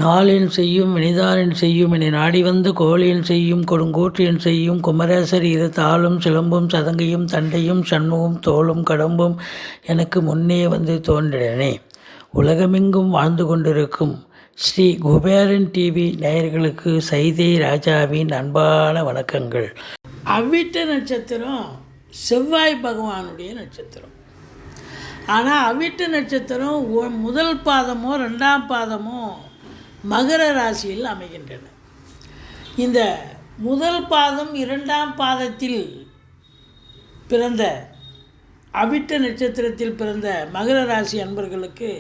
நாளின் செய்யும் வினிதானின் செய்யும் என நாடி வந்து கோழியின் செய்யும் கொடுங்கூற்றியன் செய்யும் குமரேசர் இரு தாளும் சிலம்பும் சதங்கையும் தண்டையும் சண்முகம் தோளும் கடம்பும் எனக்கு முன்னே வந்து தோன்றினே. உலகமெங்கும் வாழ்ந்து கொண்டிருக்கும் ஸ்ரீ குபேரன் டிவி நேயர்களுக்கு சைதை ராஜாவின் அன்பான வணக்கங்கள். அவிட்ட நட்சத்திரம் செவ்வாய் பகவானுடைய நட்சத்திரம். ஆனால் அவிட்ட நட்சத்திரம் முதல் பாதமோ ரெண்டாம் பாதமோ மகர ராசியில் அமைகின்றன. இந்த முதல் பாதம் இரண்டாம் பாதத்தில் பிறந்த அவிட்ட நட்சத்திரத்தில் பிறந்த மகர ராசி அன்பர்களுக்கு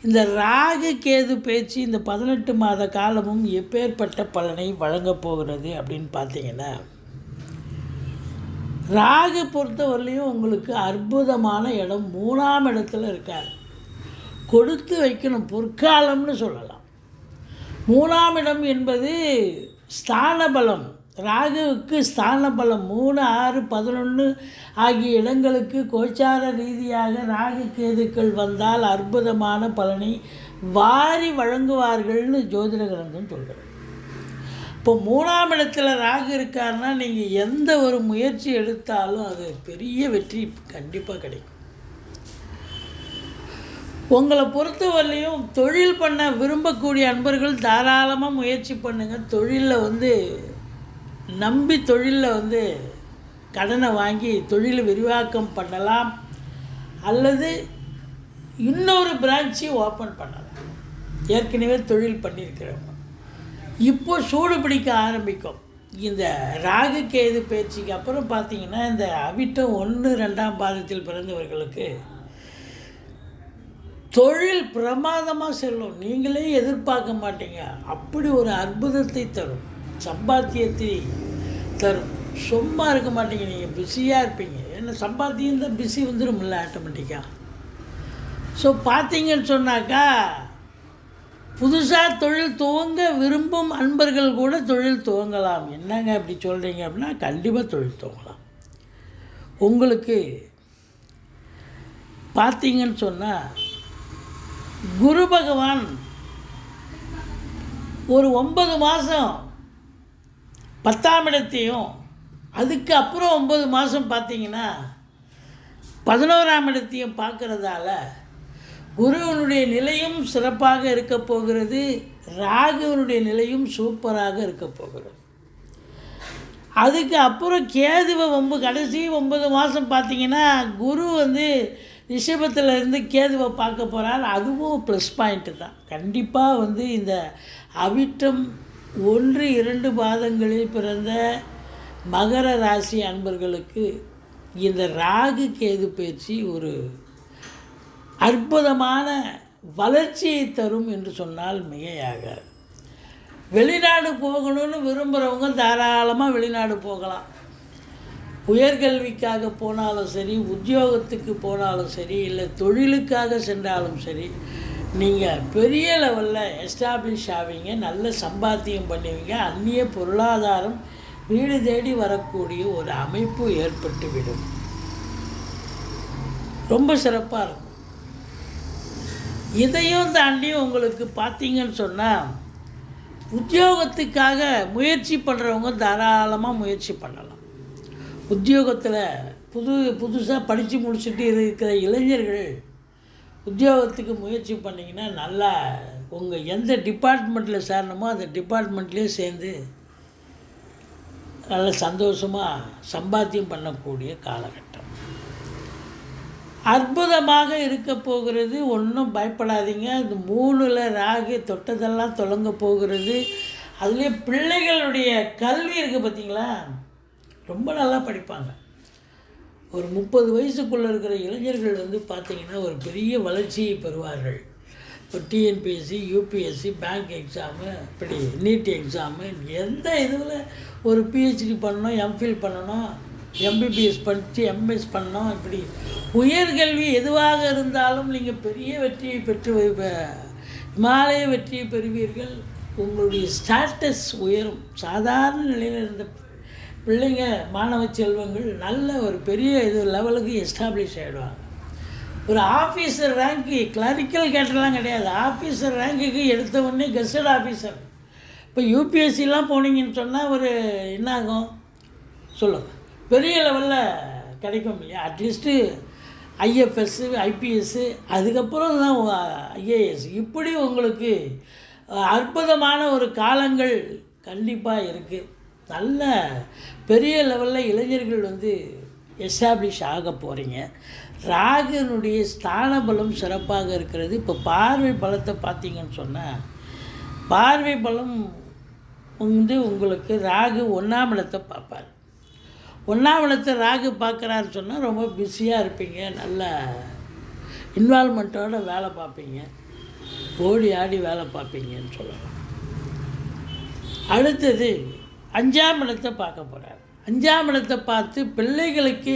இந்த ராகு கேது பேச்சு இந்த 18 மாத காலமும் எப்பேற்பட்ட பலனை வழங்கப் போகிறது அப்படின்னு பார்த்தீங்கன்னா, ராகு பொறுத்தவரையிலையும் உங்களுக்கு அற்புதமான இடம் 3ஆம் இடத்துல இருக்கார். கொடுத்து வைக்கணும், பொற்காலம்னு சொல்லலாம். 3ஆம் இடம் என்பது ஸ்தான பலம். ராகுவுக்கு ஸ்தான பலம் 3, 6, 11 ஆகிய இடங்களுக்கு கோச்சார ரீதியாக ராகு கேதுக்கள் வந்தால் அற்புதமான பலனை வாரி வழங்குவார்கள்னு ஜோதிட கிரந்தம் சொல்கிறது. இப்போ 3ஆம் இடத்துல ராகு இருக்காருன்னா நீங்கள் எந்த ஒரு முயற்சி எடுத்தாலும் அது பெரிய வெற்றி கண்டிப்பாக கிடைக்கும். உங்களை பொறுத்தவரையிலையும் தொழில் பண்ண விரும்பக்கூடிய அன்பர்கள் தாராளமாக முயற்சி பண்ணுங்கள். தொழிலில் நம்பி தொழிலில் கடனை வாங்கி தொழில் விரிவாக்கம் பண்ணலாம், அல்லது இன்னொரு பிரான்ச்சு ஓப்பன் பண்ணலாம். ஏற்கனவே தொழில் பண்ணியிருக்கிறவங்க இப்போ சூடு பிடிக்க ஆரம்பிக்கும். இந்த ராகு கேது பேச்சுக்கு அப்புறம் பார்த்திங்கன்னா இந்த அவிட்டம் 1, 2ஆம் பாதத்தில் பிறந்தவர்களுக்கு தொழில் பிரமாதமாக செல்லும். நீங்களே எதிர்பார்க்க மாட்டீங்க, அப்படி ஒரு அற்புதத்தை தரும், சம்பாத்தியத்தை தரும். சும்மா இருக்க மாட்டீங்க, நீங்கள் பிஸியாக இருப்பீங்க. ஏன்னா சம்பாத்தியம் தான் பிஸி வந்துடும்ல ஆட்டோமேட்டிக்காக. ஸோ பார்த்தீங்கன்னு சொன்னாக்கா புதுசாக தொழில் துவங்க விரும்பும் அன்பர்கள் கூட தொழில் துவங்கலாம். என்னங்க இப்படி சொல்கிறீங்க அப்படின்னா, கண்டிப்பாக தொழில் துவங்கலாம். உங்களுக்கு பார்த்தீங்கன்னு சொன்னால் குரு பகவான் ஒரு 9 மாதம் 10ஆம் இடத்தையும், அதுக்கு அப்புறம் 9 மாதம் பார்த்திங்கன்னா 11ஆம் இடத்தையும் பார்க்குறதால குருவனுடைய நிலையும் சிறப்பாக இருக்க போகிறது, ராகுவனுடைய நிலையும் சூப்பராக இருக்க போகிறது. அதுக்கு அப்புறம் கேதுவை கடைசி 9 மாதம் பார்த்திங்கன்னா குரு ரிஷபத்தில் இருந்து கேதுவை பார்க்க போகிறார். அதுவும் ப்ளஸ் பாயிண்ட்டு தான். கண்டிப்பாக இந்த அவிட்டம் 1, 2 பாதங்களில் பிறந்த மகர ராசி அன்பர்களுக்கு இந்த ராகு கேது பயிற்சி ஒரு அற்புதமான வளர்ச்சியை தரும் என்று சொன்னால் மிகையாகாது. வெளிநாடு போகணும்னு விரும்புகிறவங்க தாராளமாக வெளிநாடு போகலாம். உயர்கல்விக்காக போனாலும் சரி, உத்தியோகத்துக்கு போனாலும் சரி, இல்லை தொழிலுக்காக சென்றாலும் சரி, நீங்கள் பெரிய லெவலில் எஸ்டாப்ளிஷ் ஆவீங்க, நல்ல சம்பாத்தியம் பண்ணுவீங்க. அந்நிய பொருளாதாரம் வீடு தேடி வரக்கூடிய ஒரு அமைப்பு ஏற்பட்டுவிடும். ரொம்ப சிறப்பாக இருக்கும். இதையும் தாண்டி உங்களுக்கு பார்த்தீங்கன்னு சொன்னால் உத்தியோகத்துக்காக முயற்சி பண்ணுறவங்க தாராளமாக முயற்சி பண்ணலாம். உத்தியோகத்தில் புதுசாக படித்து முடிச்சுட்டு இருக்கிற இளைஞர்கள் உத்தியோகத்துக்கு முயற்சி பண்ணிங்கன்னா நல்லா உங்கள் எந்த டிபார்ட்மெண்ட்டில் சேரணுமோ அந்த டிபார்ட்மெண்ட்லேயே சேர்ந்து நல்ல சந்தோஷமாக சம்பாத்தியம் பண்ணக்கூடிய காலகட்டம் அற்புதமாக இருக்க போகிறது. ஒன்றும் பயப்படாதீங்க. இந்த 3ல் ராகு தொட்டதெல்லாம் தொடங்க போகிறது. அதுலேயே பிள்ளைகளுடைய கல்வி இருக்குது பார்த்திங்களா, ரொம்ப நல்லா படிப்பாங்க. ஒரு 30 வயசுக்குள்ளே இருக்கிற இளைஞர்கள் பார்த்திங்கன்னா ஒரு பெரிய வளர்ச்சியை பெறுவார்கள். இப்போ டிஎன்பிஎஸ்சி, யூபிஎஸ்சி, பேங்க் எக்ஸாமு, இப்படி நீட் எக்ஸாமு, எந்த இதில் ஒரு பிஹெச்டி பண்ணணும், எம்ஃபில் பண்ணணும், எம்பிபிஎஸ் படித்து எம்எஸ் பண்ணணும், இப்படி உயர்கல்வி எதுவாக இருந்தாலும் நீங்கள் பெரிய வெற்றியை பெற்று இமாலய வெற்றியை பெறுவீர்கள். உங்களுடைய ஸ்டேட்டஸ் உயரும். சாதாரண நிலையில் இருந்த பிள்ளைங்க மாணவ செல்வங்கள் நல்ல ஒரு பெரிய இது லெவலுக்கு எஸ்டாப்ளிஷ் ஆகிடுவாங்க. ஒரு ஆஃபீஸர் ரேங்க்கு, கிளரிக்கல் கேட்டெல்லாம் கிடையாது, ஆஃபீஸர் ரேங்க்குக்கு எடுத்த உடனே கெஸ்டட் ஆஃபீஸர். இப்போ யூபிஎஸ்சிலாம் போனீங்கன்னு சொன்னால் ஒரு என்ன ஆகும் சொல்லுங்கள், பெரிய லெவலில் கிடைக்கும் இல்லையா? அட்லீஸ்ட்டு ஐஎஃப்எஸ்ஸு, ஐபிஎஸ்ஸு, அதுக்கப்புறம் தான் ஐஏஎஸ். இப்படி உங்களுக்கு அற்புதமான ஒரு காலங்கள் கண்டிப்பாக இருக்குது. நல்ல பெரிய லெவலில் இளைஞர்கள் வந்து எஸ்டாப்ளிஷ் ஆக போகிறீங்க. ராகுனுடைய ஸ்தான பலம் சிறப்பாக இருக்கிறது. இப்போ பார்வை பலத்தை பார்த்தீங்கன்னு சொன்னால், பார்வை பலம் வந்து உங்களுக்கு ராகு 1ஆம் இடத்தை பார்ப்பார். 1ஆம் இடத்தை ராகு பார்க்குறாரு சொன்னால் ரொம்ப பிஸியாக இருப்பீங்க, நல்ல இன்வால்மெண்ட்டோடு வேலை பார்ப்பீங்க, ஓடி ஆடி வேலை பார்ப்பீங்கன்னு சொல்லலாம். அடுத்தது 5ஆம் இடத்தை பார்க்க போகிறார். 5ஆம் இடத்தை பார்த்து பிள்ளைகளுக்கு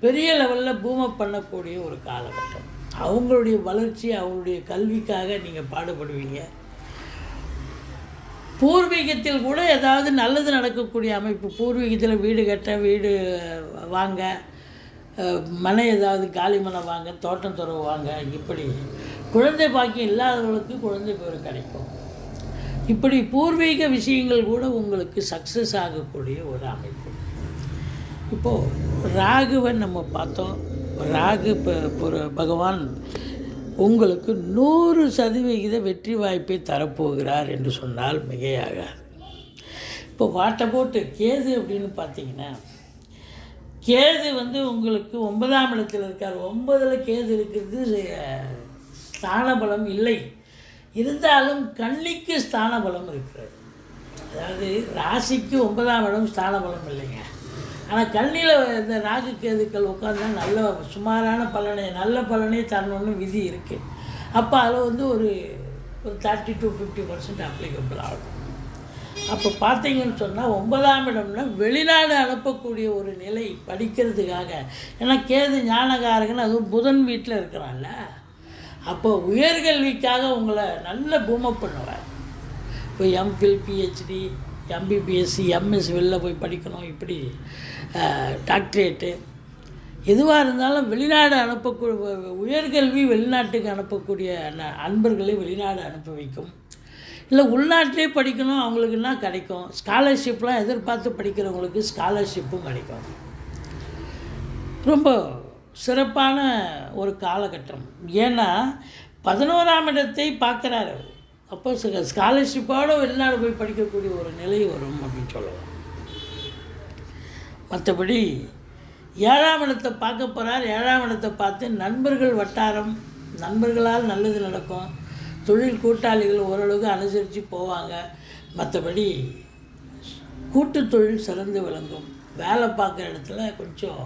பெரிய லெவலில் பூமப் பண்ணக்கூடிய ஒரு காலகட்டம். அவங்களுடைய வளர்ச்சி, அவங்களுடைய கல்விக்காக நீங்கள் பாடுபடுவீங்க. பூர்வீகத்தில் கூட ஏதாவது நல்லது நடக்கக்கூடிய அமைப்பு, பூர்வீகத்தில் வீடு கட்ட, வீடு வாங்க, மனை ஏதாவது காலி மனை வாங்க, தோட்டம் துறவு வாங்க, இப்படி குழந்தை பாக்கியம் இல்லாதவர்களுக்கு குழந்தை பேர் கிடைக்கும். இப்படி பூர்வீக விஷயங்கள் கூட உங்களுக்கு சக்ஸஸ் ஆகக்கூடிய ஒரு அமைப்பு. இப்போது ராகுவை நம்ம பார்த்தோம். ராகு பகவான் உங்களுக்கு 100% வெற்றி வாய்ப்பை தரப்போகிறார் என்று சொன்னால் மிகையாகாது. இப்போ வாட்டை போட்டு கேது அப்படின்னு பார்த்தீங்கன்னா, கேது வந்து உங்களுக்கு 9ஆம் இடத்தில் இருக்கார். 9ல் கேது இருக்கிறது ஸ்தான பலம் இல்லை, இருந்தாலும் கன்னிக்கு ஸ்தான பலம் இருக்கிறது. அதாவது ராசிக்கு 9ஆம் இடம் ஸ்தான பலம் இல்லைங்க, ஆனால் கண்ணியில் இந்த ராகு கேதுக்கள் உட்காந்தா நல்ல சுமாரான பலனை, நல்ல பலனே தரணும்னு விதி இருக்குது. அப்போ அதில் வந்து ஒரு 30 to 50% அப்ளிகபிள் ஆகும். அப்போ பார்த்தீங்கன்னு சொன்னால் 9ஆம் இடம்னா வெளிநாடு அனுப்பக்கூடிய ஒரு நிலை படிக்கிறதுக்காக. ஏன்னா கேது ஞானகாரகன், அதுவும் புதன் வீட்டில் இருக்கிறான்ல, அப்போ உயர்கல்விக்காக உங்களை நல்ல பூமப் பண்ணுவார். இப்போ எம்ஃபில், பிஹெச்டி, எம்பிபிஎஸ்சி, எம்எஸ் வெளில போய் படிக்கணும், இப்படி டாக்டரேட்டு எதுவாக இருந்தாலும் வெளிநாடு அனுப்பக்கூடிய உயர்கல்வி, வெளிநாட்டுக்கு அனுப்பக்கூடிய அன்பர்களை வெளிநாடு அனுப்ப வைக்கும். இல்லை உள்நாட்டிலே படிக்கணும் அவங்களுக்குன்னா கிடைக்கும். ஸ்காலர்ஷிப்லாம் எதிர்பார்த்து படிக்கிறவங்களுக்கு ஸ்காலர்ஷிப்பும் கிடைக்கும். ரொம்ப சிறப்பான ஒரு காலகட்டம். ஏன்னா 11ஆம் இடத்தை பார்க்குறாரு. அப்போ ஸ்காலர்ஷிப்போடு வெளிநாடு போய் படிக்கக்கூடிய ஒரு நிலை வரும் அப்படின்னு சொல்லலாம். மற்றபடி 7ஆம் இடத்தை பார்க்க போகிறார். 7ஆம் இடத்தை பார்த்து நண்பர்கள் வட்டாரம், நண்பர்களால் நல்லது நடக்கும். தொழில் கூட்டாளிகள் ஓரளவுக்கு அனுசரித்து போவாங்க. மற்றபடி கூட்டு தொழில் சிறந்து விளங்கும். வேலை பார்க்குற இடத்துல கொஞ்சம்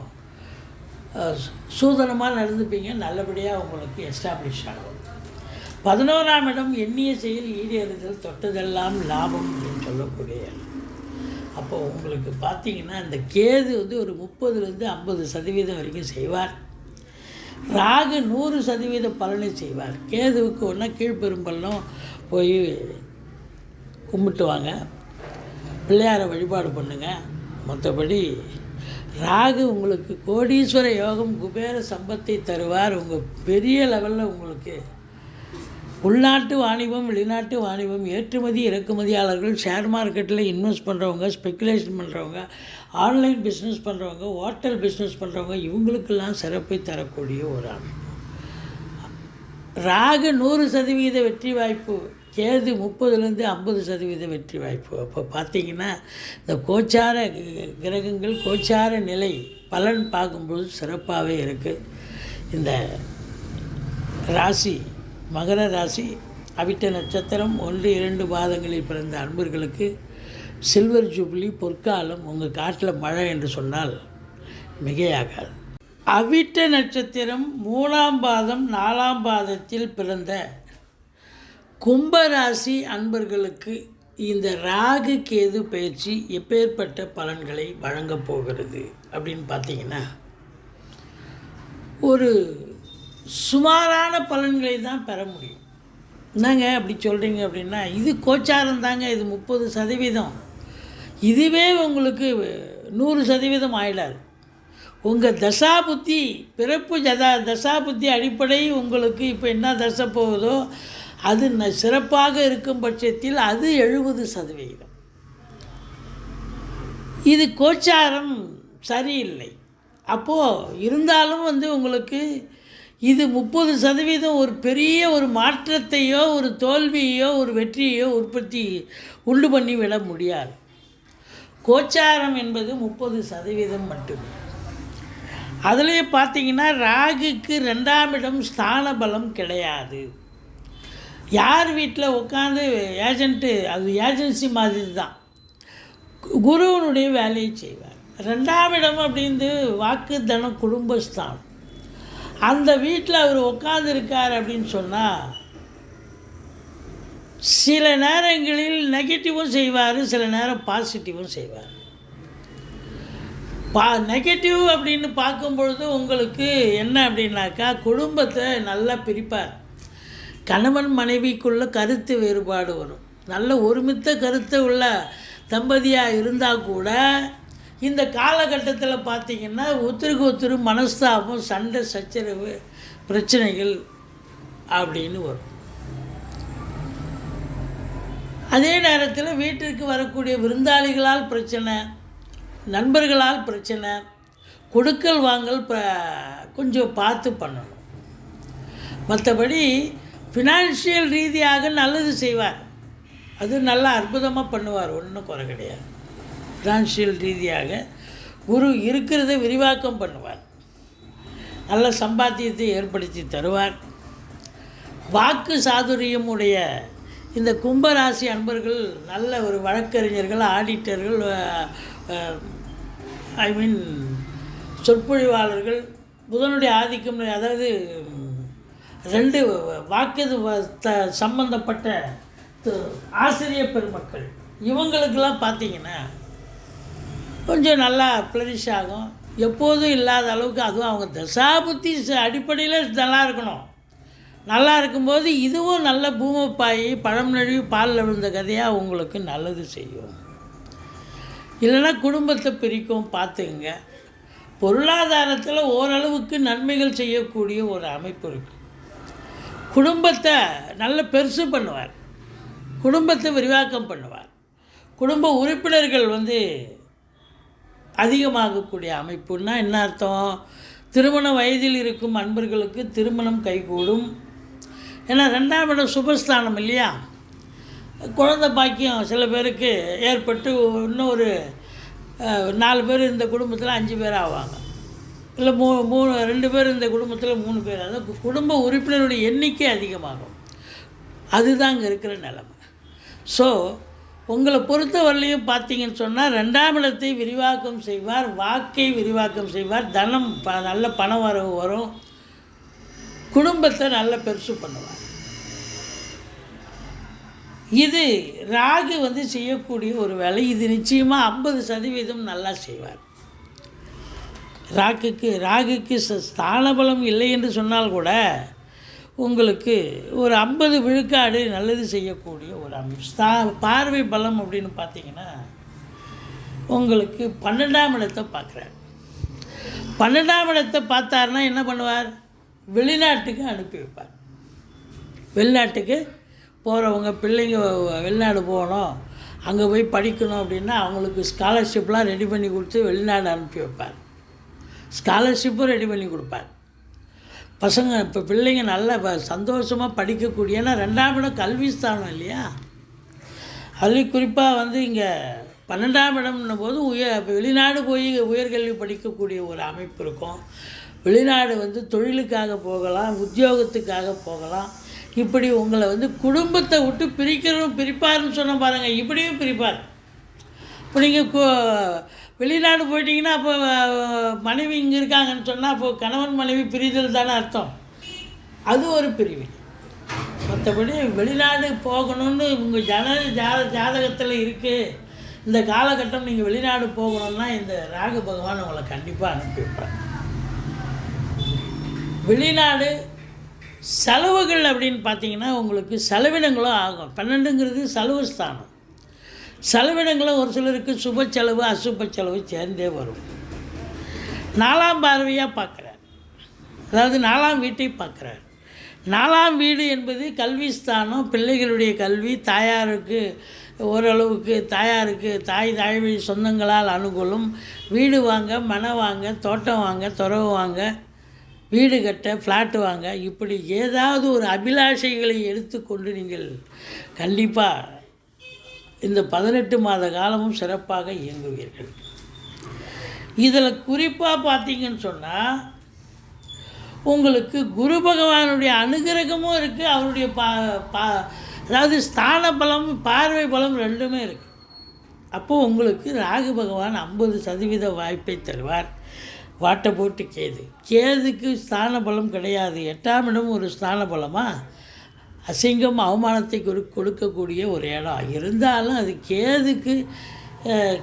சூதனமாக நடந்துப்பீங்க, நல்லபடியாக உங்களுக்கு எஸ்டாப்ளிஷ் ஆகும். 11ஆம் இடம் எண்ணிய செயல் ஈடேறுதல், தொட்டதெல்லாம் லாபம் அப்படின்னு சொல்லக்கூடிய. அப்போ உங்களுக்கு பார்த்தீங்கன்னா இந்த கேது வந்து ஒரு 30லேருந்து 50% வரைக்கும் செய்வார். ராகு 100% பலனை செய்வார். கேதுவுக்கு ஒன்றா கீழ்பெரும்பள்ளம் போய் கும்பிட்டு வாங்க, பிள்ளையாரை வழிபாடு பண்ணுங்கள். மற்றபடி ராகு உங்களுக்கு கோடீஸ்வர யோகம், குபேர சம்பத்தை தருவார். உங்கள் பெரிய லெவலில் உங்களுக்கு உள்நாட்டு வாணிபம், வெளிநாட்டு வாணிபம், ஏற்றுமதி இறக்குமதியாளர்கள், ஷேர் மார்க்கெட்டில் இன்வெஸ்ட் பண்ணுறவங்க, ஸ்பெக்குலேஷன் பண்ணுறவங்க, ஆன்லைன் பிஸ்னஸ் பண்ணுறவங்க, ஹோட்டல் பிஸ்னஸ் பண்ணுறவங்க, இவங்களுக்கெல்லாம் சிறப்பை தரக்கூடிய ஒரு அமைப்பு. ராகு 100% வெற்றி வாய்ப்பு, கேது 30லேருந்து 50% வெற்றி வாய்ப்பு. அப்போ பார்த்திங்கன்னா இந்த கோச்சார கிரகங்கள், கோச்சார நிலை பலன் பார்க்கும்போது சிறப்பாகவே இருக்குது. இந்த ராசி மகர ராசி, அவிட்ட நட்சத்திரம் 1, 2 பாதங்களில் பிறந்த அன்பர்களுக்கு சில்வர் ஜூப்ளி, பொற்காலம். உங்கள் காட்டில் மழை என்று சொன்னால் மிகையாகாது. அவிட்ட நட்சத்திரம் 3ஆம் பாதம் 4ஆம் பாதத்தில் பிறந்த கும்பராசி அன்பர்களுக்கு இந்த ராகு கேது பயிற்சி எப்பேற்பட்ட பலன்களை வழங்கப் போகிறது அப்படின்னு பார்த்தீங்கன்னா, ஒரு சுமாரான பலன்களை தான் பெற முடியும். என்னங்க அப்படி சொல்கிறீங்க அப்படின்னா, இது கோச்சாரம் தாங்க, இது 30%. இதுவே உங்களுக்கு 100% ஆயிடாது. உங்கள் தசாபுத்தி பிறப்பு தசாபுத்தி அடிப்படை உங்களுக்கு இப்போ என்ன தசை போகுதோ அது சிறப்பாக இருக்கும் பட்சத்தில் அது 70%. இது கோச்சாரம் சரியில்லை. அப்போது இருந்தாலும் உங்களுக்கு இது 30% ஒரு பெரிய ஒரு மாற்றத்தையோ ஒரு தோல்வியோ ஒரு வெற்றியோ உண்டு பண்ணி விட முடியாது. கோச்சாரம் என்பது 30% மட்டுமே. அதுலேயே பார்த்தீங்கன்னா ராகுக்கு 2ஆம் இடம் ஸ்தான பலம் கிடையாது. யார் வீட்டில் உட்காந்து அது ஏஜென்சி மாதிரி தான் குருவனுடைய வேலையை செய்வார். 2ஆம் இடம் அப்படின்றது வாக்கு தனம் குடும்பஸ்தானம். அந்த வீட்டில் அவர் உட்காந்துருக்கார் அப்படின்னு சொன்னால் சில நேரங்களில் நெகட்டிவும் செய்வார், சில நேரம் பாசிட்டிவும் செய்வார். நெகட்டிவ் அப்படின்னு பார்க்கும்பொழுது உங்களுக்கு என்ன அப்படின்னாக்கா குடும்பத்தை நல்லா பிரிப்பார். கணவன் மனைவிக்குள்ள கருத்து வேறுபாடு வரும். நல்ல ஒருமித்த கருத்து உள்ள தம்பதியாக இருந்தால் கூட இந்த காலகட்டத்தில் பார்த்திங்கன்னா ஒருத்தருக்கு மனஸ்தாபம், சண்டை, சச்சரவு, பிரச்சனைகள் அப்படின்னு வரும். அதே நேரத்தில் வீட்டிற்கு வரக்கூடிய விருந்தாளிகளால் பிரச்சனை, நண்பர்களால் பிரச்சனை, கொடுக்கல் வாங்கல் கொஞ்சம் பார்த்து பண்ணணும். மற்றபடி ஃபினான்ஷியல் ரீதியாக நல்லது செய்வார். அது நல்லா அற்புதமாக பண்ணுவார், ஒன்றும் குறை கிடையாது. ஃபினான்ஷியல் ரீதியாக குரு இருக்கிறத விரிவாக்கம் பண்ணுவார். நல்ல சம்பாத்தியத்தை ஏற்படுத்தி தருவார். வாக்கு சாதுரியமுடைய இந்த கும்பராசி அன்பர்கள் நல்ல ஒரு வழக்கறிஞர்கள், ஆடிட்டர்கள், சொற்பொழிவாளர்கள், புதனுடைய ஆதிக்கம், அதாவது 2 வாக்கு சம்பந்தப்பட்ட ஆசிரியர் பெருமக்கள், இவங்களுக்கெல்லாம் பார்த்திங்கன்னா கொஞ்சம் நல்லா ஃப்ளரிஷ் ஆகும். எப்போதும் இல்லாத அளவுக்கு அதுவும் அவங்க தசாபுத்தி அடிப்படையில் நல்லா இருக்கணும். நல்லா இருக்கும்போது இதுவும் நல்ல பூமப்பாயி பழம் நழுவி பாலில் விழுந்த கதையாக உங்களுக்கு நல்லது செய்யும். இல்லைன்னா குடும்பத்தை பிரிக்கும். பார்த்துங்க, பொருளாதாரத்தில் ஓரளவுக்கு நன்மைகள் செய்யக்கூடிய ஒரு அமைப்பு இருக்குது. குடும்பத்தை நல்ல பெருசு பண்ணுவார், குடும்பத்தை விரிவாக்கம் பண்ணுவார். குடும்ப உறுப்பினர்கள் அதிகமாகக்கூடிய அமைப்புன்னா என்ன அர்த்தம்? திருமண வயதில் இருக்கும் அன்பர்களுக்கு திருமணம் கைகூடும். ஏன்னா 2ஆம் இடம் சுபஸ்தானம் இல்லையா? குழந்தை பாக்கியம் சில பேருக்கு ஏற்பட்டு இன்னும் ஒரு 4 பேர் இந்த குடும்பத்தில் 5 பேர் ஆவாங்க. இல்லை 2 பேர் இந்த குடும்பத்தில் 3 பேர். அதாவது குடும்ப உறுப்பினருடைய எண்ணிக்கை அதிகமாகும். அதுதான் இங்கே இருக்கிற நிலைமை. ஸோ உங்களை பொறுத்தவரையிலையும் பார்த்தீங்கன்னு சொன்னால் 2ஆம் இடத்தை விரிவாக்கம் செய்வார், வாக்கை விரிவாக்கம் செய்வார், தனம் நல்ல பண வரவு வரும், குடும்பத்தை நல்ல பெருசு பண்ணுவார். இது ராகு செய்யக்கூடிய ஒரு வேலை. இது நிச்சயமாக 50% நல்லா செய்வார். ராகுக்கு ஸ்தானபலம் இல்லை என்று சொன்னால் கூட உங்களுக்கு ஒரு 50 விழுக்காடு நல்லது செய்யக்கூடிய ஒரு அமைப்பு. பார்வை பலம் அப்படின்னு பார்த்தீங்கன்னா உங்களுக்கு 12ஆம் இடத்தை பார்க்குறாரு. 12ஆம் இடத்தை பார்த்தாருன்னா என்ன பண்ணுவார்? வெளிநாட்டுக்கு அனுப்பி வைப்பார். வெளிநாட்டுக்கு போகிறவங்க பிள்ளைங்க வெளிநாடு போகணும், அங்கே போய் படிக்கணும் அப்படின்னா அவங்களுக்கு ஸ்காலர்ஷிப்லாம் ரெடி பண்ணி கொடுத்து வெளிநாடு அனுப்பி வைப்பார். ஸ்காலர்ஷிப்பும் ரெடி பண்ணி கொடுப்பார். பசங்க இப்போ பிள்ளைங்க நல்லா சந்தோஷமாக படிக்கக்கூடிய, ஏன்னா 2ஆம் இடம் கல்வி ஸ்தானம் இல்லையா? அதுலேயும் குறிப்பாக இங்கே 12ஆம் இடம்னும் போது வெளிநாடு போய் உயர்கல்வி படிக்கக்கூடிய ஒரு அமைப்பு இருக்கும். வெளிநாடு தொழிலுக்காக போகலாம், உத்தியோகத்துக்காக போகலாம். இப்படி உங்களை குடும்பத்தை விட்டு பிரிப்பார்னு சொன்ன பாருங்கள், இப்படியும் பிரிப்பார். இப்போ நீங்கள் வெளிநாடு போயிட்டீங்கன்னா அப்போ மனைவி இங்கே இருக்காங்கன்னு சொன்னால் அப்போ கணவன் மனைவி பிரிதல் தானே அர்த்தம். அது ஒரு பிரிவு. மற்றபடி வெளிநாடு போகணும்னு உங்கள் ஜாதகத்தில் இருக்குது, இந்த காலகட்டம் நீங்கள் வெளிநாடு போகணுன்னா இந்த ராகு பகவான் உங்களை கண்டிப்பாக அனுப்பி வைப்பார். வெளிநாடு செலவுகள் அப்படின்னு பார்த்தீங்கன்னா உங்களுக்கு செலவினங்களும் ஆகும். 12ங்கிறது செலவு ஸ்தானம். செலவினங்களும் ஒரு சிலருக்கு சுப செலவு அசுப செலவு சேர்ந்தே வரும். 4ஆம் பார்வையாக பார்க்குறார், அதாவது 4ஆம் வீட்டை பார்க்குறார். 4ஆம் வீடு என்பது கல்வி ஸ்தானம், பிள்ளைகளுடைய கல்வி, தாயாருக்கு ஓரளவுக்கு தாய் தாய்வழி சொந்தங்களால் அனுகூலம், வீடு வாங்க, மனை வாங்க, தோட்டம் வாங்க, துறவு வாங்க, வீடு கட்ட, ஃப்ளாட்டு வாங்க, இப்படி ஏதாவது ஒரு அபிலாஷைகளை எடுத்துக்கொண்டு நீங்கள் கண்டிப்பாக இந்த 18 மாத காலமும் சிறப்பாக இயங்குவீர்கள். இதில் குறிப்பாக பார்த்தீங்கன்னு சொன்னால் உங்களுக்கு குரு பகவானுடைய அனுகிரகமும் இருக்குது, அவருடைய அதாவது ஸ்தான பலம், பார்வை பலம் ரெண்டுமே இருக்குது. அப்போது உங்களுக்கு ராகு பகவான் 50% வாய்ப்பை தருவார். வாட்டை போட்டு கேதுக்கு ஸ்தான பலம் கிடையாது. 8ஆம் இடம் ஒரு ஸ்தான பலமாக அசிங்கம் அவமானத்தை கொடுக்கக்கூடிய ஒரு இடம் இருந்தாலும் அது கேதுக்கு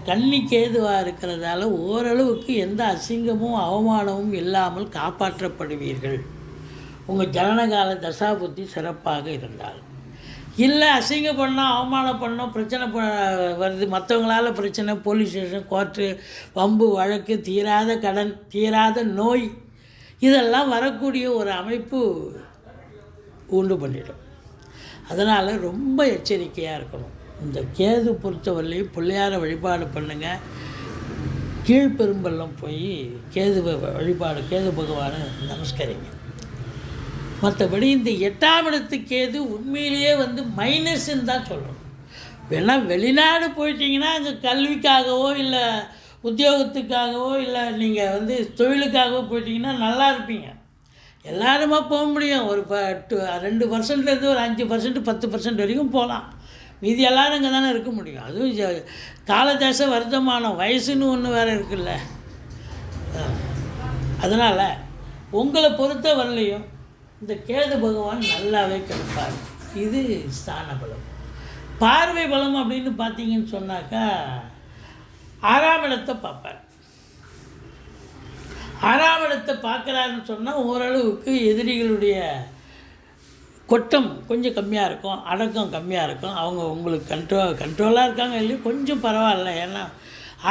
கன்னி கேதுவாக இருக்கிறதால ஓரளவுக்கு எந்த அசிங்கமும் அவமானமும் இல்லாமல் காப்பாற்றப்படுவீர்கள் உங்கள் ஜனனகால தசாபுத்தி சிறப்பாக இருந்தால். இல்லை அசிங்கம் பண்ணோம், அவமானம் பண்ணோம், பிரச்சனை வருது, மற்றவங்களால் பிரச்சனை, போலீஸ் ஸ்டேஷன், கோர்ட்டு, வம்பு வழக்கு, தீராத கடன், தீராத நோய், இதெல்லாம் வரக்கூடிய ஒரு அமைப்பு உண்டு பண்ணிடும். அதனால் ரொம்ப எச்சரிக்கையாக இருக்கணும். இந்த கேது பொறுத்தவரையிலையும் பிள்ளையார வழிபாடு பண்ணுங்கள். கீழ்பெரும்பள்ளம் போய் கேது பகவானை நமஸ்கரிங்க. மற்றபடி இந்த 8ஆம் இடத்து கேது உண்மையிலேயே மைனஸ்ன்னு தான் சொல்லணும். வேணால் வெளிநாடு போயிட்டீங்கன்னா அங்கே கல்விக்காகவோ இல்லை உத்தியோகத்துக்காகவோ இல்லை நீங்கள் தொழிலுக்காகவோ போயிட்டீங்கன்னா நல்லா இருப்பீங்க. எல்லாருமா போக முடியும். ஒரு 2% ஒரு 5%, 10% வரைக்கும் போகலாம். மீதி எல்லோரும் இங்கே தானே இருக்க முடியும். அதுவும் காலதேச வர்த்தமானம், வயசுன்னு ஒன்று வேறு இருக்குல்ல. அதனால் உங்களை பொறுத்த வரலையும் இந்த கேது பகவான் நல்லாவே கிடைப்பார். இது ஸ்தான பலம். பார்வை பலம் அப்படின்னு பார்த்தீங்கன்னு சொன்னாக்கா 6ஆம் இடத்தை பார்ப்பார். 6ஆம் இடத்தை பார்க்குறாருன்னு சொன்னால் ஓரளவுக்கு எதிரிகளுடைய கொட்டம் கொஞ்சம் கம்மியாக இருக்கும், அடக்கம் கம்மியாக இருக்கும். அவங்க உங்களுக்கு கண்ட்ரோலாக இருக்காங்க இல்லையோ கொஞ்சம் பரவாயில்ல. ஏன்னா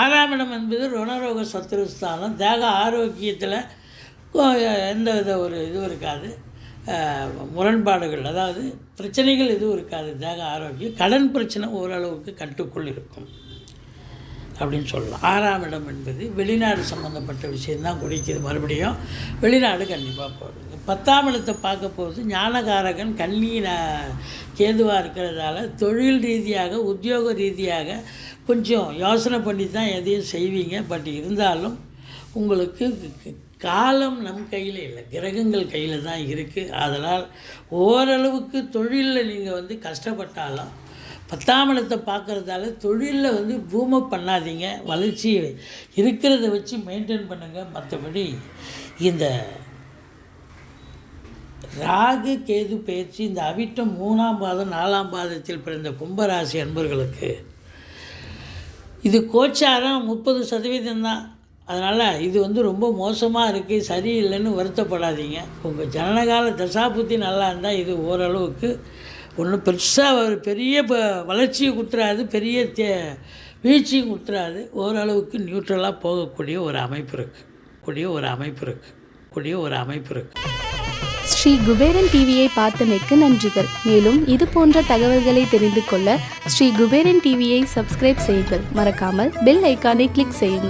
6ஆம் இடம் என்பது ருணரோக சத்துருஸ்தானம். தேக ஆரோக்கியத்தில் எந்த வித ஒரு இதுவும் இருக்காது, முரண்பாடுகள் அதாவது பிரச்சனைகள் எதுவும் இருக்காது. தேக ஆரோக்கியம், கடன் பிரச்சனை ஓரளவுக்கு கட்டுக்குள் இருக்கும் அப்படின்னு சொல்லலாம். 6ஆம் இடம் என்பது வெளிநாடு சம்மந்தப்பட்ட விஷயந்தான் குறிக்கிது. மறுபடியும் வெளிநாடு கண்டிப்பாக போகுது. 10ஆம் இடத்தை பார்க்க போகுது ஞானகாரகன் கன்னியில் கேதுவாக இருக்கிறதால தொழில் ரீதியாக உத்தியோக ரீதியாக கொஞ்சம் யோசனை பண்ணி தான் எதையும் செய்வீங்க. பட் இருந்தாலும் உங்களுக்கு காலம் நம் கையில் இல்லை, கிரகங்கள் கையில் தான் இருக்குது. அதனால் ஓரளவுக்கு தொழிலில் நீங்கள் கஷ்டப்பட்டாலும் 10ஆம் இடத்தை பார்க்குறதால தொழிலில் பூமை பண்ணாதீங்க, வளர்ச்சி இருக்கிறத வச்சு மெயின்டைன் பண்ணுங்கள். மற்றபடி இந்த ராகு கேது பயிற்சி இந்த அவிட்டம் 3ஆம் பாதம் 4ஆம் பாதத்தில் பிறந்த கும்பராசி அன்பர்களுக்கு இது கோச்சாரம் 30% தான். அதனால் இது ரொம்ப மோசமாக இருக்குது, சரியில்லைன்னு வருத்தப்படாதீங்க. உங்கள் ஜனனகால தசாபுத்தி நல்லா இருந்தால் இது ஓரளவுக்கு ஒன்றும் பெருசாக ஒரு பெரிய வளர்ச்சியை கொடுத்துறாது, பெரிய வீழ்ச்சியும் கொடுத்துறாது. ஓரளவுக்கு நியூட்ரலாக போகக்கூடிய ஒரு அமைப்பு இருக்குது. ஸ்ரீ குபேரன் டிவியை பார்த்தமைக்கு நன்றிகள். மேலும் இது போன்ற தகவல்களை தெரிந்து கொள்ள ஸ்ரீ குபேரன் டிவியை சப்ஸ்கிரைப் செய்யுங்கள். மறக்காமல் பெல் ஐக்கானை கிளிக் செய்யுங்கள்.